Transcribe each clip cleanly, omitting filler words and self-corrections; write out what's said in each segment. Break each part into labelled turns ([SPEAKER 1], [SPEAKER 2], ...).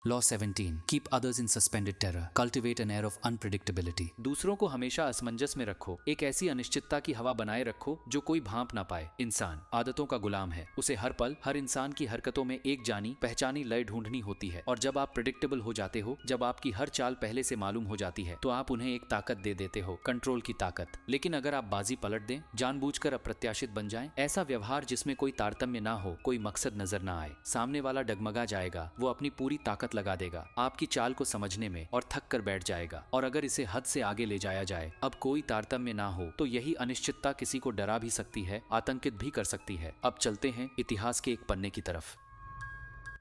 [SPEAKER 1] Law 17 keep others in suspended terror cultivate an air of unpredictability. दूसरों को हमेशा असमंजस में रखो, एक ऐसी अनिश्चितता की हवा बनाए रखो जो कोई भांप ना पाए। इंसान आदतों का गुलाम है, उसे हर पल हर इंसान की हरकतों में एक जानी पहचानी लय ढूंढनी होती है। और जब आप प्रिडिक्टेबल हो जाते हो, जब आपकी हर चाल पहले से मालूम हो जाती है, तो आप उन्हें एक ताकत दे देते हो, कंट्रोल की ताकत। लेकिन अगर आप बाजी पलट दें, जानबूझकर अप्रत्याशित बन जाएं, ऐसा व्यवहार जिसमें कोई तारतम्य ना हो, कोई मकसद नजर ना आए, सामने वाला डगमगा जाएगा, वो अपनी पूरी ताकत लगा देगा आपकी चाल को समझने में और थक कर बैठ जाएगा। और अगर इसे हद से आगे ले जाया जाए, अब कोई तारतम्य ना हो, तो यही अनिश्चितता किसी को डरा भी सकती है, आतंकित भी कर सकती है। अब चलते हैं इतिहास के एक पन्ने की तरफ।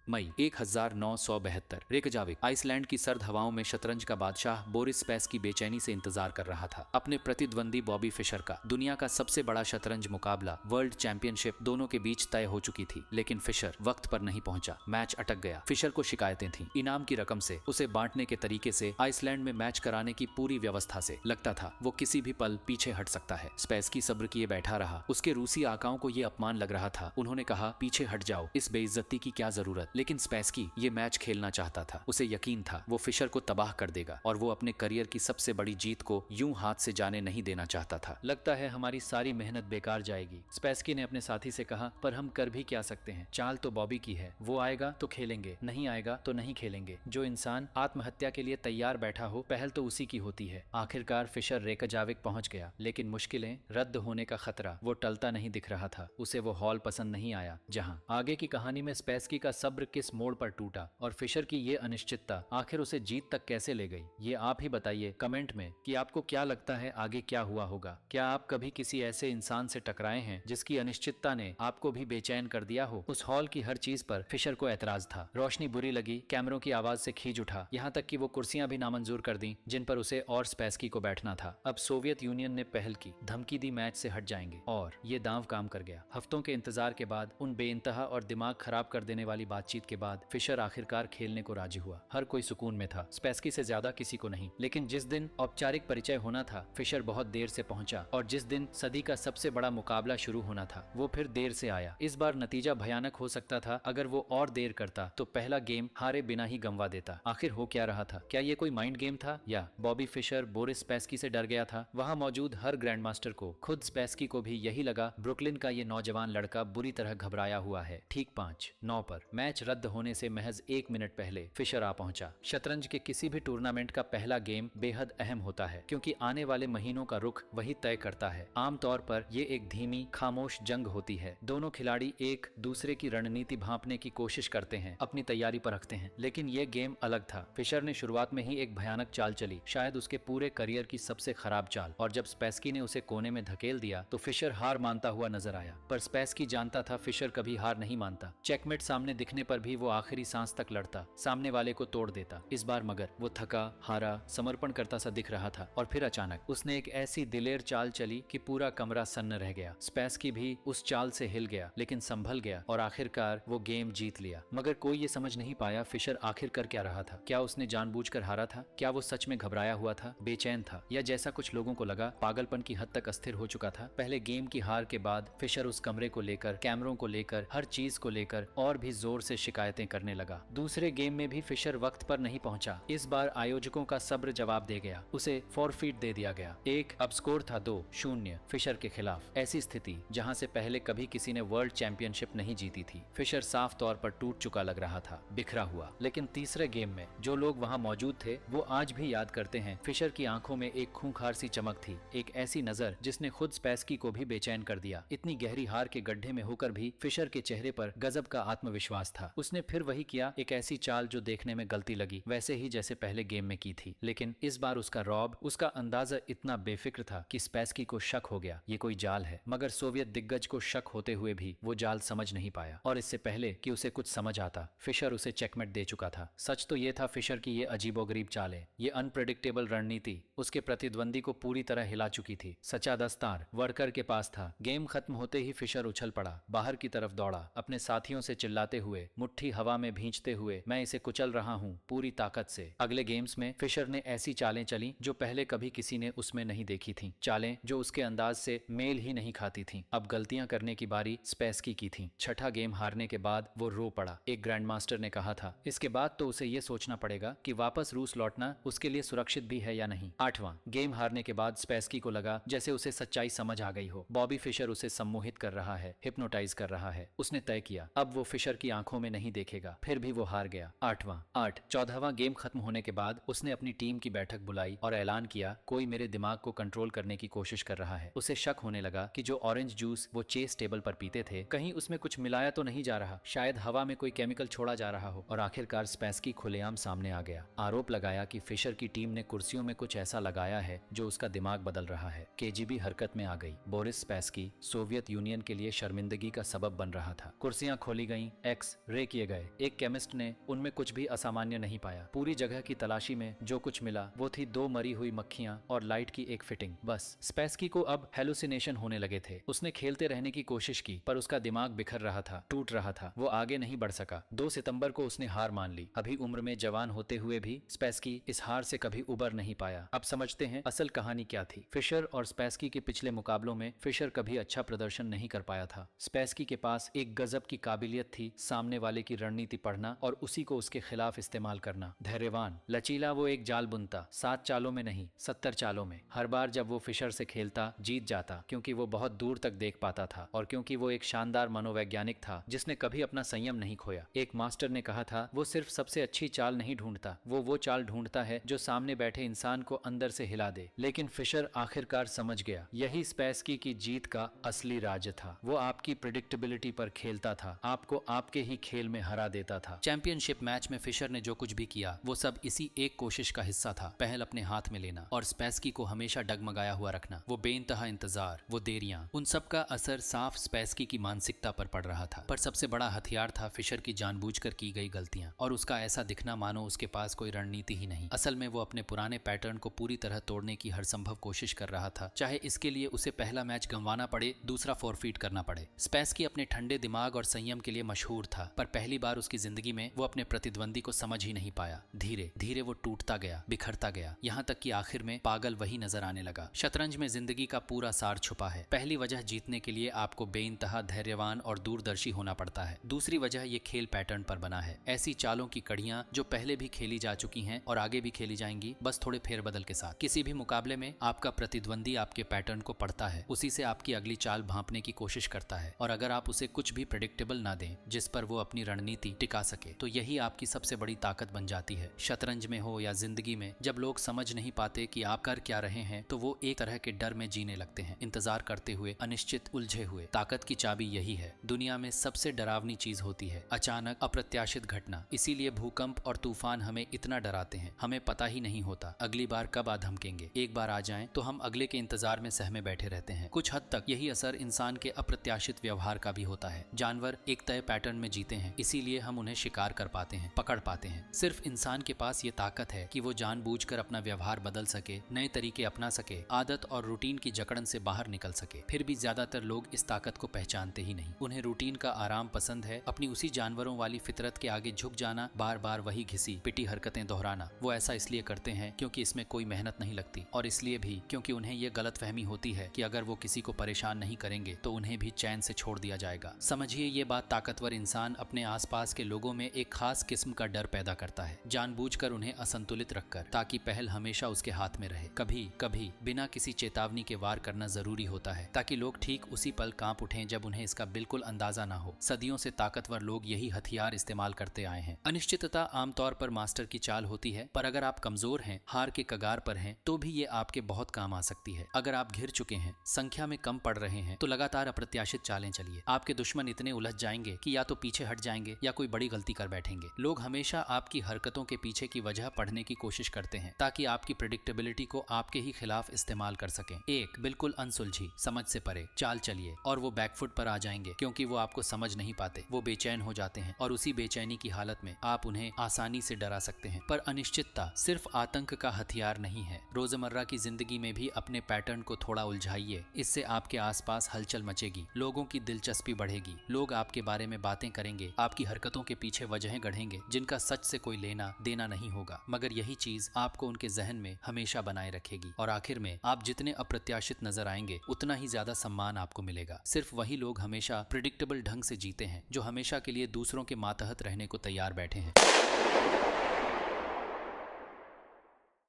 [SPEAKER 1] मई 1972 रेकजाविक आइसलैंड की सर्द हवाओं में शतरंज का बादशाह बोरिस स्पैसकी बेचैनी से इंतजार कर रहा था अपने प्रतिद्वंदी बॉबी फिशर का। दुनिया का सबसे बड़ा शतरंज मुकाबला, वर्ल्ड चैंपियनशिप दोनों के बीच तय हो चुकी थी, लेकिन फिशर वक्त पर नहीं पहुंचा। मैच अटक गया। फिशर को शिकायतें थीं, इनाम की रकम से, उसे बांटने के तरीके से, आइसलैंड में मैच कराने की पूरी व्यवस्था से। लगता था वो किसी भी पल पीछे हट सकता है। स्पैसकी सब्र किए बैठा रहा। उसके रूसी आकाओं को ये अपमान लग रहा था। उन्होंने कहा, पीछे हट जाओ, इस बेइज्जती की क्या जरूरत। लेकिन स्पैसकी ये मैच खेलना चाहता था। उसे यकीन था वो फिशर को तबाह कर देगा, और वो अपने करियर की सबसे बड़ी जीत को यूं हाथ से जाने नहीं देना चाहता था। लगता है हमारी सारी मेहनत बेकार जाएगी, स्पैसकी ने अपने साथी से कहा। पर हम कर भी क्या सकते हैं, चाल तो बॉबी की है। वो आएगा तो खेलेंगे, नहीं आएगा तो नहीं खेलेंगे। जो इंसान आत्महत्या के लिए तैयार बैठा हो, पहल तो उसी की होती है। आखिरकार फिशर रेकजाविक पहुंच गया, लेकिन मुश्किलें, रद्द होने का खतरा, वो टलता नहीं दिख रहा था। उसे वो हॉल पसंद नहीं आया जहां आगे की कहानी में स्पैसकी का सब्र किस मोड़ पर टूटा, और फिशर की ये अनिश्चितता आखिर उसे जीत तक कैसे ले गई। ये आप ही बताइए कमेंट में कि आपको क्या लगता है आगे क्या हुआ होगा। क्या आप कभी किसी ऐसे इंसान से टकराए हैं जिसकी अनिश्चितता ने आपको भी बेचैन कर दिया हो। उस हॉल की हर चीज पर फिशर को ऐतराज था। रोशनी बुरी लगी, कैमरों की आवाज से खींच उठा, यहाँ तक कि वो कुर्सियां भी नामंजूर कर दी जिन पर उसे और स्पैसकी को बैठना था। अब सोवियत यूनियन ने पहल की, धमकी दी मैच से हट जाएंगे, और ये दांव काम कर गया। हफ्तों के इंतजार के बाद, उन बेइंतहा और दिमाग खराब कर देने वाली बातचीत के बाद, फिशर आखिरकार खेलने को राजी हुआ। हर कोई सुकून में था, स्पैसकी से ज्यादा किसी को नहीं। लेकिन जिस दिन औपचारिक परिचय होना था, फिशर बहुत देर से पहुंचा, और जिस दिन सदी का सबसे बड़ा मुकाबला शुरू होना था, वो फिर देर से आया। इस बार नतीजा भयानक हो सकता था। अगर वो और देर करता तो पहला गेम हारे बिना ही गंवा देता। आखिर हो क्या रहा था? क्या ये कोई माइंड गेम था, या बॉबी फिशर बोरिस स्पैसकी से डर गया था? वहां मौजूद हर ग्रैंड मास्टर को, खुद स्पैसकी को भी यही लगा, ब्रुकलिन का ये नौजवान लड़का बुरी तरह घबराया हुआ है। ठीक 5:09 पर मैच रद्द होने से महज 1 मिनट पहले फिशर आ पहुंचा। शतरंज के किसी भी टूर्नामेंट का पहला गेम बेहद अहम होता है, क्योंकि आने वाले महीनों का रुख वही तय करता है। आमतौर पर ये एक धीमी, खामोश जंग होती है। दोनों खिलाड़ी एक दूसरे की रणनीति भांपने की कोशिश करते हैं, अपनी तैयारी पर रखते हैं। लेकिन ये गेम अलग था। फिशर ने शुरुआत में ही एक भयानक चाल चली, शायद उसके पूरे करियर की सबसे खराब चाल, और जब स्पैसकी ने उसे कोने में धकेल दिया तो फिशर हार मानता हुआ नजर आया। पर स्पैसकी जानता था फिशर कभी हार नहीं मानता। चेकमेट सामने दिखने पर भी वो आखिरी सांस तक लड़ता, सामने वाले को तोड़ देता। इस बार मगर वो थका हारा, समर्पण करता सा दिख रहा था। और फिर अचानक उसने एक ऐसी दिलेर चाल चली कि पूरा कमरा सन्न रह गया। स्पैसकी भी उस चाल से हिल गया, लेकिन संभल गया, और आखिरकार वो गेम जीत लिया। मगर कोई ये समझ नहीं पाया फिशर आखिर कर क्या रहा था। क्या उसने जानबूझकर हारा था? क्या वो सच में घबराया हुआ था, बेचैन था, या जैसा कुछ लोगों को लगा, पागलपन की हद तक अस्थिर हो चुका था? पहले गेम की हार के बाद फिशर उस कमरे को लेकर, कैमरों को लेकर, हर चीज को लेकर और भी जोर से शिकायतें करने लगा। दूसरे गेम में भी फिशर वक्त पर नहीं पहुंचा। इस बार आयोजकों का सब्र जवाब दे गया, उसे फॉरफीट दे दिया गया। अब स्कोर था 2-0 फिशर के खिलाफ। ऐसी स्थिति जहां से पहले कभी किसी ने वर्ल्ड चैंपियनशिप नहीं जीती थी। फिशर साफ तौर पर टूट चुका लग रहा था, बिखरा हुआ। लेकिन तीसरे गेम में जो लोग वहां मौजूद थे, वो आज भी याद करते हैं, फिशर की आंखों में एक खूंखार सी चमक थी, एक ऐसी नजर जिसने खुद स्पैसकी को भी बेचैन कर दिया। इतनी गहरी हार के गड्ढे में होकर भी फिशर के चेहरे पर गजब का आत्मविश्वास था। उसने फिर वही किया, एक ऐसी चाल जो देखने में गलती लगी, वैसे ही जैसे पहले गेम में की थी। लेकिन इस बार उसका रौब, उसका अंदाजा इतना बेफिक्र था कि स्पैसकी को शक हो गया, ये कोई जाल है। मगर सोवियत दिग्गज को शक होते हुए भी वो जाल समझ नहीं पाया, और इससे पहले कि उसे कुछ समझ आता, फिशर उसे चेकमेट दे चुका था। सच तो ये था, फिशर की ये अजीबोगरीब चालें, ये अनप्रेडिक्टेबल रणनीति उसके प्रतिद्वंदी को पूरी तरह हिला चुकी थी। सच्चा दस्तार वर्कर के पास था। गेम खत्म होते ही फिशर उछल पड़ा, बाहर की तरफ दौड़ा, अपने साथियों से चिल्लाते हुए मुट्ठी हवा में भींचते हुए मैं इसे कुचल रहा हूँ पूरी ताकत से। अगले गेम्स में फिशर ने ऐसी चालें चली जो पहले कभी किसी ने उसमें नहीं देखी थी, चालें जो उसके अंदाज से मेल ही नहीं खाती थी। अब गलतियां करने की बारी स्पैस्की की थी। छठा गेम हारने के बाद वो रो पड़ा। एक ग्रैंड मास्टर ने कहा था इसके बाद तो उसे ये सोचना पड़ेगा कि वापस रूस लौटना उसके लिए सुरक्षित भी है या नहीं। आठवां गेम हारने के बाद स्पैस्की को लगा जैसे उसे सच्चाई समझ आ गई हो। बॉबी फिशर उसे सम्मोहित कर रहा है, हिप्नोटाइज कर रहा है। उसने तय किया अब वो फिशर की आंखों में नहीं देखेगा। फिर भी वो हार गया। 14वां गेम खत्म होने के बाद उसने अपनी टीम की बैठक बुलाई और ऐलान किया कोई मेरे दिमाग को कंट्रोल करने की कोशिश कर रहा है। उसे शक होने लगा कि जो ऑरेंज जूस वो चेस टेबल पर पीते थे कहीं उसमें कुछ मिलाया तो नहीं जा रहा, शायद हवा में कोई केमिकल छोड़ा जा रहा हो। और आखिरकार स्पैस्की खुलेआम सामने आ गया। आरोप लगाया कि फिशर की टीम ने कुर्सियों में कुछ ऐसा लगाया है जो उसका दिमाग बदल रहा है। केजीबी हरकत में आ गई। बोरिस स्पैस्की सोवियत यूनियन के लिए शर्मिंदगी का सबब बन रहा था। कुर्सियां खोली गईं, एक्स रे किए गए। एक केमिस्ट ने उनमें कुछ भी असामान्य नहीं पाया। पूरी जगह की तलाशी में जो कुछ मिला वो थी 2 मरी हुई मक्खियां और लाइट की एक फिटिंग, बस। स्पैस्की को अब हेलुसिनेशन होने लगे थे। उसने खेलते रहने की कोशिश की पर उसका दिमाग बिखर रहा था, टूट रहा था। वो आगे नहीं बढ़ सका। 2 सितंबर को उसने हार मान ली। अभी उम्र में जवान होते हुए भी स्पैस्की इस हार से कभी उबर नहीं पाया। अब समझते हैं असल कहानी क्या थी। फिशर और स्पैस्की के पिछले मुकाबलों में फिशर कभी अच्छा प्रदर्शन नहीं कर पाया था। स्पैस्की के पास एक गजब की काबिलियत थी सामने वाले की रणनीति पढ़ना और उसी को उसके खिलाफ इस्तेमाल करना। धैर्यवान, लचीला, वो एक जाल बुनता, 7 चालों में नहीं 70 चालों में। हर बार जब वो फिशर से खेलता जीत जाता, क्योंकि वो बहुत दूर तक देख पाता था और क्योंकि वो एक शानदार मनोवैज्ञानिक था जिसने कभी अपना संयम नहीं खोया। एक मास्टर ने कहा था वो सिर्फ सबसे अच्छी चाल नहीं ढूंढता, वो चाल ढूंढता है जो सामने बैठे इंसान को अंदर से हिला दे। लेकिन फिशर आखिरकार समझ गया यही स्पैस्की की जीत का असली राज था। वो आपकी प्रिडिक्टेबिलिटी पर खेलता था, आपको आपके ही खेल में हरा देता था। चैंपियनशिप मैच में फिशर ने जो कुछ भी किया वो सब इसी एक कोशिश का हिस्सा था, पहल अपने हाथ में लेना और स्पैस्की को हमेशा डगमगाया हुआ रखना। वो बेइंतहा इंतजार, वो देरियां, उन सब का असर साफ स्पैस्की की मानसिकता पर पड़ रहा था। पर सबसे बड़ा हथियार था फिशर की जानबूझकर की गई गलतियां और उसका ऐसा दिखना मानो उसके पास कोई रणनीति ही नहीं। असल में वो अपने पुराने पैटर्न को पूरी तरह तोड़ने की हर संभव कोशिश कर रहा था, चाहे इसके लिए उसे पहला मैच गंवाना पड़े, दूसरा फॉरफीट करना पड़े। स्पैस्की अपने ठंडे दिमाग और संयम के लिए मशहूर था, पर पहली बार उसकी जिंदगी में वो अपने प्रतिद्वंदी को समझ ही नहीं पाया। धीरे धीरे वो टूटता गया, बिखरता गया, यहाँ तक कि आखिर में पागल वही नजर आने लगा। शतरंज में जिंदगी का पूरा सार छुपा है। पहली वजह जीतने के लिए आपको बेइंतहा धैर्यवान और दूरदर्शी होना पड़ता है। दूसरी वजह ये खेल पैटर्न पर बना है, ऐसी चालों की कड़ियां जो पहले भी खेली जा चुकी हैं और आगे भी खेली जाएंगी, बस थोड़े फेरबदल के साथ। किसी भी मुकाबले में आपका प्रतिद्वंदी आपके पैटर्न को पढ़ता है, उसी से आपकी अगली चाल भांपने की कोशिश करता है और अगर आप उसे कुछ भी प्रेडिक्टेबल ना दें जिस पर वो अपनी रणनीति टिका सके तो यही आपकी सबसे बड़ी ताकत बन जाती है। शतरंज में हो या जिंदगी में, जब लोग समझ नहीं पाते कि आप कर क्या रहे हैं तो वो एक तरह के डर में जीने लगते हैं, इंतजार करते हुए, अनिश्चित, उलझे हुए। ताकत की चाबी यही है। दुनिया में सबसे डरावनी चीज होती है अचानक, अप्रत्याशित घटना। इसीलिए भूकंप और तूफान हमें इतना डराते हैं, हमें पता ही नहीं होता अगली बार कब आ धमकेंगे। एक बार आ जाएं तो हम अगले के इंतजार में सहमे बैठे रहते हैं। कुछ हद तक यही असर इंसान के अप्रत्याशित व्यवहार का भी होता है। जानवर एक तय पैटर्न में जीते हैं, इसीलिए हम उन्हें शिकार कर पाते हैं, पकड़ पाते हैं। सिर्फ इंसान के पास ये ताकत है कि वो जानबूझकर अपना व्यवहार बदल सके, नए तरीके अपना सके, आदत और रूटीन की जकड़न से बाहर निकल सके। फिर भी ज्यादातर लोग इस ताकत को पहचानते ही नहीं। उन्हें रूटीन का आराम पसंद है, अपनी उसी जानवरों वाली फितरत के आगे झुक जाना, बार बार वही घिसी पिटी हरकतें दोहराना। वो ऐसा इसलिए करते हैं क्योंकि इसमें कोई मेहनत नहीं लगती और इसलिए भी क्योंकि उन्हें ये गलतफहमी होती है कि अगर वो किसी को परेशान नहीं करेंगे तो उन्हें भी चैन से छोड़ दिया जाएगा। समझिए ये बात, ताकतवर इंसान अपने आसपास के लोगों में एक खास किस्म का डर पैदा करता है, जानबूझकर उन्हें असंतुलित रखकर, ताकि पहल हमेशा उसके हाथ में रहे। कभी कभी बिना किसी चेतावनी के वार करना जरूरी होता है ताकि लोग ठीक उसी पल कांप उठें जब उन्हें इसका बिल्कुल अंदाजा ना हो। सदियों से ताकतवर लोग यही हथियार इस्तेमाल करते आए हैं। अनिश्चितता आमतौर पर मास्टर की चाल होती है, पर अगर आप कमजोर हैं, हार के कगार पर हैं, तो भी ये आपके बहुत काम आ सकती है। अगर आप घिर चुके हैं, संख्या में कम पड़ रहे हैं, तो लगातार अप्रत्याशित चालें चलिए। आपके दुश्मन इतने उलझ जाएंगे कि या तो पीछे हट जाएंगे या कोई बड़ी गलती कर बैठेंगे। लोग हमेशा आपकी हरकतों के पीछे की वजह पढ़ने की कोशिश करते हैं ताकि आपकी प्रेडिक्टेबिलिटी को आपके ही खिलाफ इस्तेमाल कर सकें। एक बिल्कुल अनसुलझी, समझ से परे चाल चलिए और वो बैकफुट पर आ जाएंगे क्योंकि वो आपको समझ नहीं पाते। वो बेचैन हो जाते हैं और उसी बेचैनी की हालत में आप उन्हें आसानी से डरा सकते हैं। पर अनिश्चितता सिर्फ आतंक का हथियार नहीं है। रोजमर्रा की जिंदगी में भी अपने पैटर्न को थोड़ा उलझाइए, इससे आपके आसपास हलचल मचेगी, लोगों की दिलचस्पी बढ़ेगी, लोग आपके बारे में बातें करेंगे करेंगे, आपकी हरकतों के पीछे वजहें गढ़ेंगे जिनका सच से कोई लेना देना नहीं होगा, मगर यही चीज आपको उनके जहन में हमेशा बनाए रखेगी। और आखिर में आप जितने अप्रत्याशित नजर आएंगे उतना ही ज्यादा सम्मान आपको मिलेगा। सिर्फ वही लोग हमेशा प्रिडिक्टेबल ढंग से जीते हैं जो हमेशा के लिए दूसरों के मातहत रहने को तैयार बैठे हैं।